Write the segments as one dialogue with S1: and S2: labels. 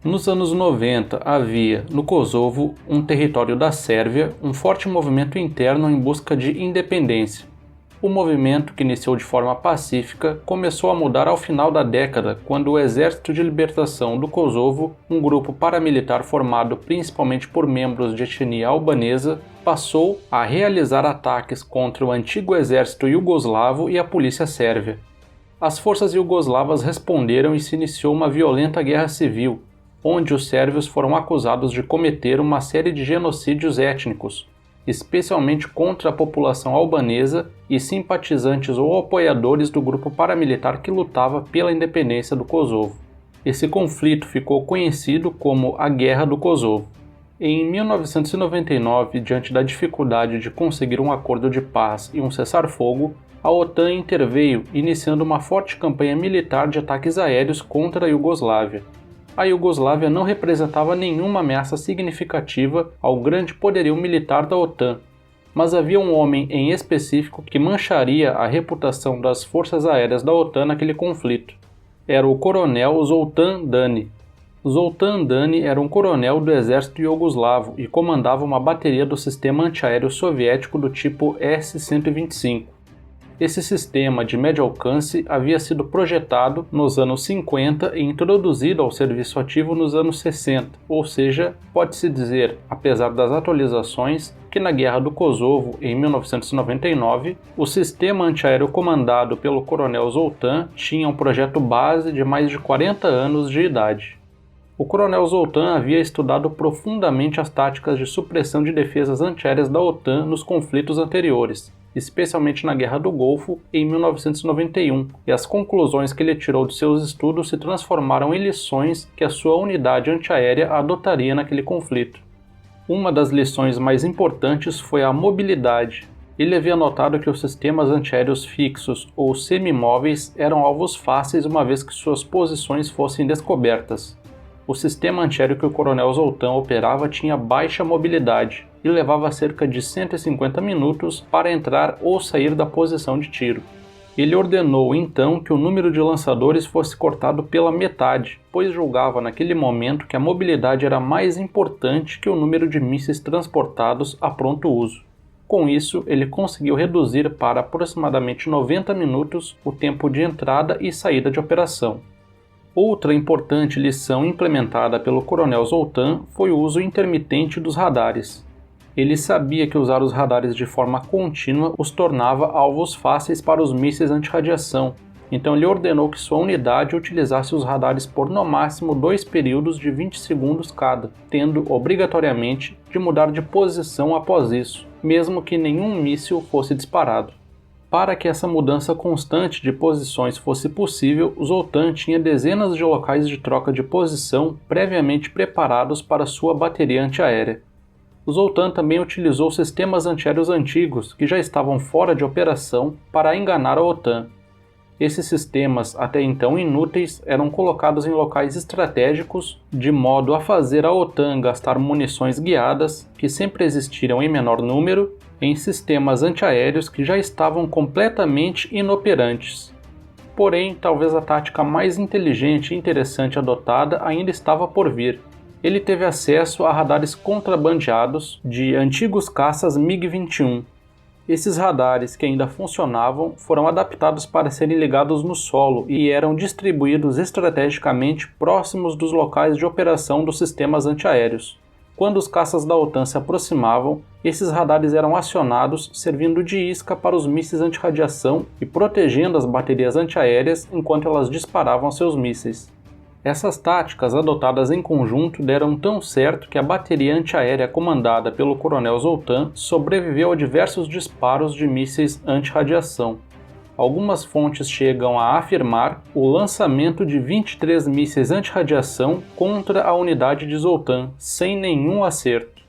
S1: Nos anos 90 havia, no Kosovo, um território da Sérvia, um forte movimento interno em busca de independência. O movimento, que iniciou de forma pacífica, começou a mudar ao final da década, quando o Exército de Libertação do Kosovo, um grupo paramilitar formado principalmente por membros de etnia albanesa, passou a realizar ataques contra o antigo exército iugoslavo e a polícia sérvia. As forças iugoslavas responderam e se iniciou uma violenta guerra civil, onde os sérvios foram acusados de cometer uma série de genocídios étnicos, especialmente contra a população albanesa e simpatizantes ou apoiadores do grupo paramilitar que lutava pela independência do Kosovo. Esse conflito ficou conhecido como a Guerra do Kosovo. Em 1999, diante da dificuldade de conseguir um acordo de paz e um cessar-fogo, a OTAN interveio, iniciando uma forte campanha militar de ataques aéreos contra a Iugoslávia. A Iugoslávia não representava nenhuma ameaça significativa ao grande poderio militar da OTAN, mas havia um homem em específico que mancharia a reputação das forças aéreas da OTAN naquele conflito. Era o coronel Zoltan Dani. Zoltan Dani era um coronel do exército iugoslavo e comandava uma bateria do sistema antiaéreo soviético do tipo S-125. Esse sistema de médio alcance havia sido projetado nos anos 50 e introduzido ao serviço ativo nos anos 60, ou seja, pode-se dizer, apesar das atualizações, que na Guerra do Kosovo, em 1999, o sistema antiaéreo comandado pelo coronel Zoltan tinha um projeto base de mais de 40 anos de idade. O coronel Zoltan havia estudado profundamente as táticas de supressão de defesas antiaéreas da OTAN nos conflitos anteriores, especialmente na Guerra do Golfo em 1991, e as conclusões que ele tirou de seus estudos se transformaram em lições que a sua unidade antiaérea adotaria naquele conflito. Uma das lições mais importantes foi a mobilidade. Ele havia notado que os sistemas antiaéreos fixos ou semimóveis eram alvos fáceis uma vez que suas posições fossem descobertas. O sistema antiaéreo que o coronel Zoltan operava tinha baixa mobilidade e levava cerca de 150 minutos para entrar ou sair da posição de tiro. Ele ordenou então que o número de lançadores fosse cortado pela metade, pois julgava naquele momento que a mobilidade era mais importante que o número de mísseis transportados a pronto uso. Com isso, ele conseguiu reduzir para aproximadamente 90 minutos o tempo de entrada e saída de operação. Outra importante lição implementada pelo coronel Zoltan foi o uso intermitente dos radares. Ele sabia que usar os radares de forma contínua os tornava alvos fáceis para os mísseis antirradiação, então ele ordenou que sua unidade utilizasse os radares por no máximo 2 períodos de 20 segundos cada, tendo obrigatoriamente de mudar de posição após isso, mesmo que nenhum míssil fosse disparado. Para que essa mudança constante de posições fosse possível, o Zoltan tinha dezenas de locais de troca de posição previamente preparados para sua bateria antiaérea. O Zoltan também utilizou sistemas antiaéreos antigos que já estavam fora de operação para enganar a OTAN. Esses sistemas, até então inúteis, eram colocados em locais estratégicos de modo a fazer a OTAN gastar munições guiadas, que sempre existiram em menor número, em sistemas antiaéreos que já estavam completamente inoperantes. Porém, talvez a tática mais inteligente e interessante adotada ainda estava por vir. Ele teve acesso a radares contrabandeados de antigos caças MiG-21. Esses radares, que ainda funcionavam, foram adaptados para serem ligados no solo e eram distribuídos estrategicamente próximos dos locais de operação dos sistemas antiaéreos. Quando os caças da OTAN se aproximavam, esses radares eram acionados, servindo de isca para os mísseis antirradiação e protegendo as baterias antiaéreas enquanto elas disparavam seus mísseis. Essas táticas adotadas em conjunto deram tão certo que a bateria antiaérea comandada pelo coronel Zoltan sobreviveu a diversos disparos de mísseis antirradiação. Algumas fontes chegam a afirmar o lançamento de 23 mísseis antirradiação contra a unidade de Zoltan, sem nenhum acerto.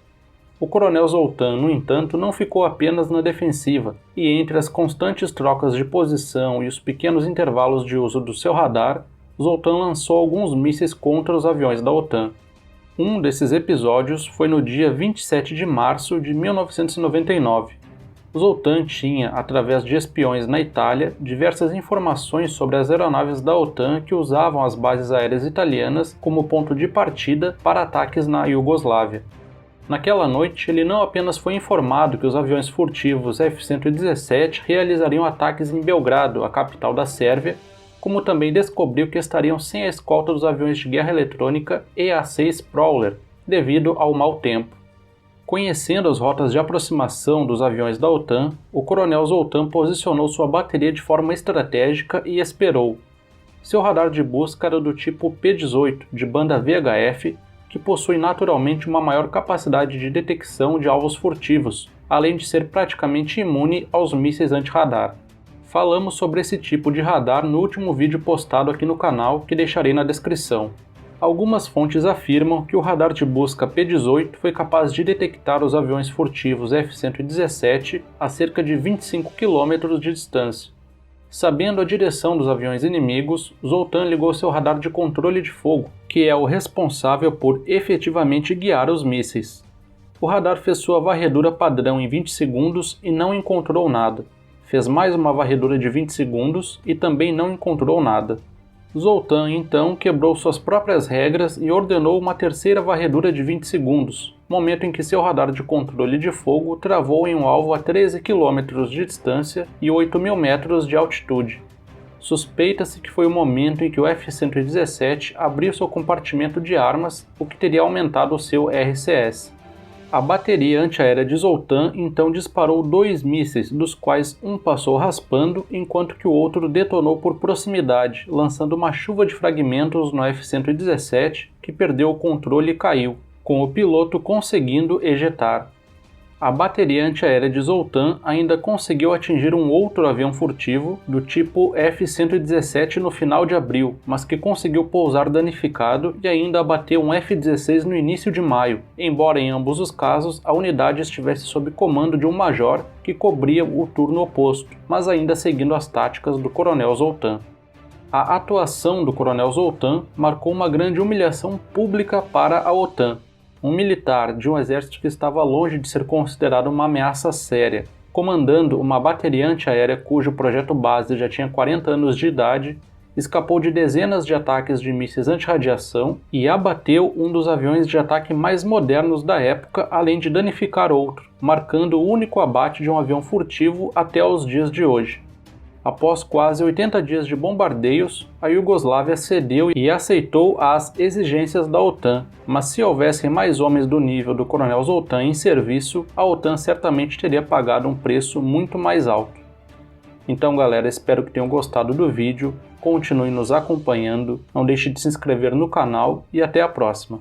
S1: O coronel Zoltan, no entanto, não ficou apenas na defensiva, e entre as constantes trocas de posição e os pequenos intervalos de uso do seu radar, Zoltan lançou alguns mísseis contra os aviões da OTAN. Um desses episódios foi no dia 27 de março de 1999. O Zoltán tinha, através de espiões na Itália, diversas informações sobre as aeronaves da OTAN que usavam as bases aéreas italianas como ponto de partida para ataques na Iugoslávia. Naquela noite, ele não apenas foi informado que os aviões furtivos F-117 realizariam ataques em Belgrado, a capital da Sérvia, como também descobriu que estariam sem a escolta dos aviões de guerra eletrônica EA-6 Prowler, devido ao mau tempo. Conhecendo as rotas de aproximação dos aviões da OTAN, o coronel Zoltán posicionou sua bateria de forma estratégica e esperou. Seu radar de busca era do tipo P-18, de banda VHF, que possui naturalmente uma maior capacidade de detecção de alvos furtivos, além de ser praticamente imune aos mísseis anti-radar. Falamos sobre esse tipo de radar no último vídeo postado aqui no canal, que deixarei na descrição. Algumas fontes afirmam que o radar de busca P-18 foi capaz de detectar os aviões furtivos F-117 a cerca de 25 km de distância. Sabendo a direção dos aviões inimigos, Zoltán ligou seu radar de controle de fogo, que é o responsável por efetivamente guiar os mísseis. O radar fez sua varredura padrão em 20 segundos e não encontrou nada. Fez mais uma varredura de 20 segundos e também não encontrou nada. Zoltán então quebrou suas próprias regras e ordenou uma terceira varredura de 20 segundos, momento em que seu radar de controle de fogo travou em um alvo a 13 km de distância e 8.000 metros de altitude. Suspeita-se que foi o momento em que o F-117 abriu seu compartimento de armas, o que teria aumentado o seu RCS. A bateria antiaérea de Zoltán então disparou 2 mísseis, dos quais um passou raspando, enquanto que o outro detonou por proximidade, lançando uma chuva de fragmentos no F-117, que perdeu o controle e caiu, com o piloto conseguindo ejetar. A bateria antiaérea de Zoltán ainda conseguiu atingir um outro avião furtivo do tipo F-117 no final de abril, mas que conseguiu pousar danificado e ainda abateu um F-16 no início de maio, embora em ambos os casos a unidade estivesse sob comando de um major que cobria o turno oposto, mas ainda seguindo as táticas do coronel Zoltán. A atuação do coronel Zoltán marcou uma grande humilhação pública para a OTAN. Um militar de um exército que estava longe de ser considerado uma ameaça séria, comandando uma bateria antiaérea cujo projeto base já tinha 40 anos de idade, escapou de dezenas de ataques de mísseis antirradiação e abateu um dos aviões de ataque mais modernos da época, além de danificar outro, marcando o único abate de um avião furtivo até os dias de hoje. Após quase 80 dias de bombardeios, a Iugoslávia cedeu e aceitou as exigências da OTAN, mas se houvessem mais homens do nível do coronel Zoltán em serviço, a OTAN certamente teria pagado um preço muito mais alto. Então galera, espero que tenham gostado do vídeo, continuem nos acompanhando, não deixe de se inscrever no canal e até a próxima.